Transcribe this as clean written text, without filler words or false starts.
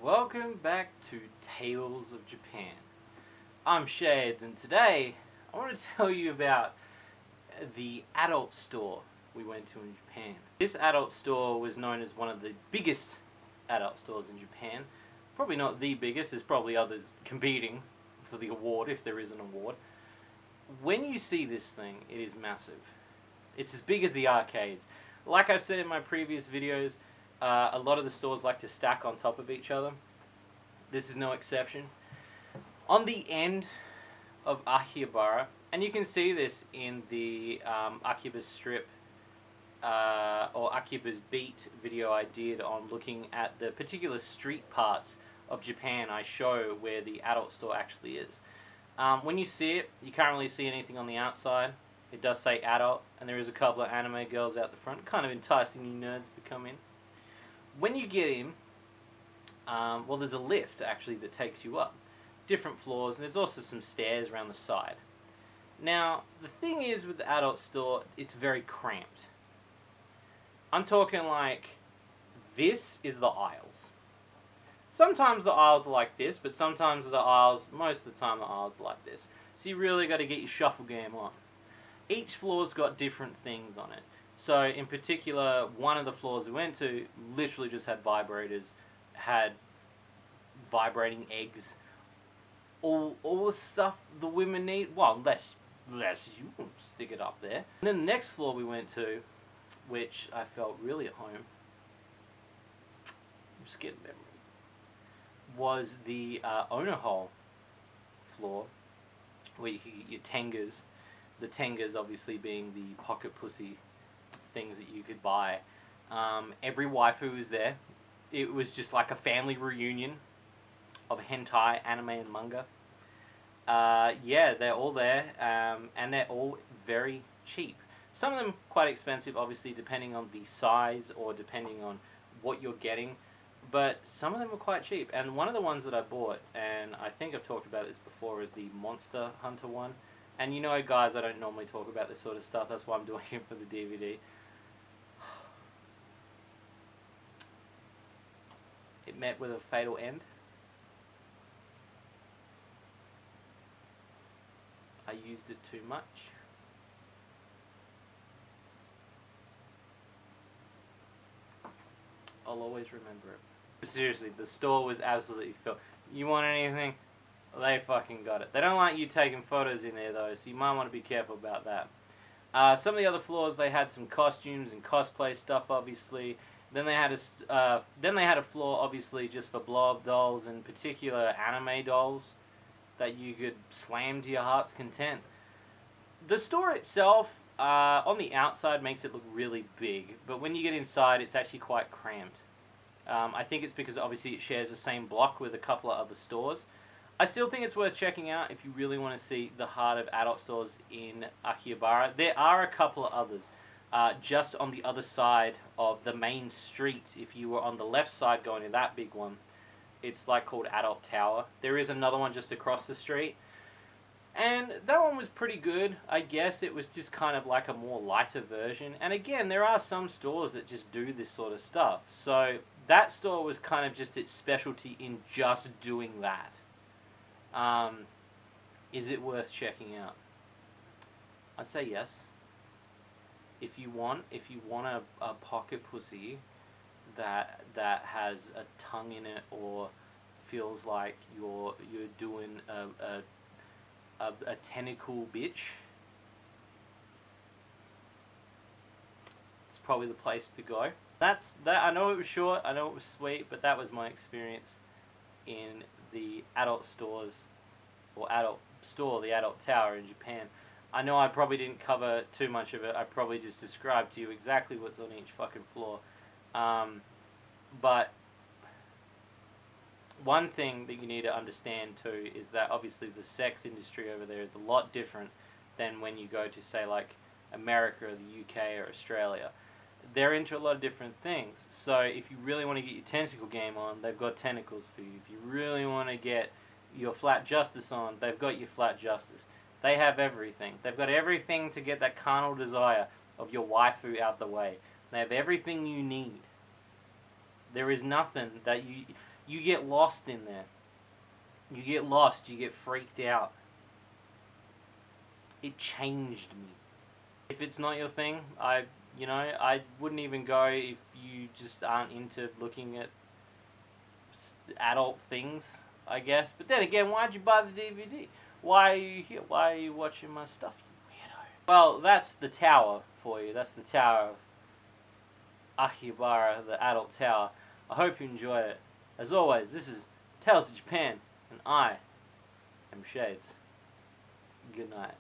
Welcome back to Tales of Japan. I'm Shades, and today I want to tell you about the adult store we went to in Japan. This adult store was known as one of the biggest adult stores in Japan. Probably not the biggest, there's probably others competing for the award, if there is an award. When you see this thing, it is massive. It's as big as the arcades. Like I've said in my previous videos, a lot of the stores like to stack on top of each other. This is no exception. On the end of Akihabara, and you can see this in the Akiba Strip or Akiba's Beat video I did on looking at the particular street parts of Japan. I show where the adult store actually is. When you see it, you can't really see anything on the outside. It does say adult, and there is a couple of anime girls out the front, kind of enticing you nerds to come in. When you get in, well, there's a lift actually that takes you up different floors, and there's also some stairs around the side. Now, the thing is with the adult store, it's very cramped. I'm talking like this is the aisles. Sometimes the aisles are like this, but sometimes the aisles, most of the time the aisles are like this. So you really got to get your shuffle game on. Each floor's got different things on it. So in particular, one of the floors we went to literally just had vibrators, had vibrating eggs, all the stuff the women need. Well, less you can stick it up there. And then the next floor we went to, which I felt really at home, I'm just getting memories, was the Onohol floor, where you could get your tengas. The tengas obviously being the pocket pussy things that you could buy. Every waifu was there. It was just like a family reunion of hentai, anime, and manga. Yeah, they're all there, and they're all very cheap. Some of them quite expensive, obviously, depending on the size or depending on what you're getting. But some of them were quite cheap. And one of the ones that I bought, and I think I've talked about this before, is the Monster Hunter one. And you know, guys, I don't normally talk about this sort of stuff. That's why I'm doing it for the DVD. It met with a fatal end. I used it too much. I'll always remember it. Seriously, the store was absolutely filled. You want anything? They fucking got it. They don't like you taking photos in there though, so you might want to be careful about that. Some of the other floors, they had some costumes and cosplay stuff, obviously. Then they had a floor, obviously, just for blow-up dolls, in particular anime dolls that you could slam to your heart's content. The store itself, on the outside, makes it look really big, but when you get inside, it's actually quite cramped. I think it's because obviously it shares the same block with a couple of other stores. I still think it's worth checking out if you really want to see the heart of adult stores in Akihabara. There are a couple of others. Just on the other side of the main street, if you were on the left side going to that big one, it's like called Adult Tower. There is another one just across the street, and that one was pretty good. I guess it was just kind of like a more lighter version. And again, there are some stores that just do this sort of stuff. So that store was kind of just its specialty in just doing that. Is it worth checking out? I'd say yes. If you want a pocket pussy that has a tongue in it, or feels like you're doing a tentacle bitch, it's probably the place to go. That's that. I know it was short, I know it was sweet, but that was my experience in the adult stores, or the adult tower in Japan. I know I probably didn't cover too much of it. I probably just described to you exactly what's on each fucking floor. But one thing that you need to understand too is that obviously the sex industry over there is a lot different than when you go to, say, like America or the UK or Australia. They're into a lot of different things. So if you really want to get your tentacle game on, they've got tentacles for you. If you really want to get your flat justice on, they've got your flat justice. They have everything. They've got everything to get that carnal desire of your waifu out the way. They have everything you need. There is nothing that You get lost in there. You get lost, you get freaked out. It changed me. If it's not your thing, I wouldn't even go if you just aren't into looking at adult things, I guess. But then again, why'd you buy the DVD? Why are you here? Why are you watching my stuff, you weirdo? Well, that's the tower for you. That's the tower of Akihabara, the adult tower. I hope you enjoyed it. As always, this is Tales of Japan, and I am Shades. Good night.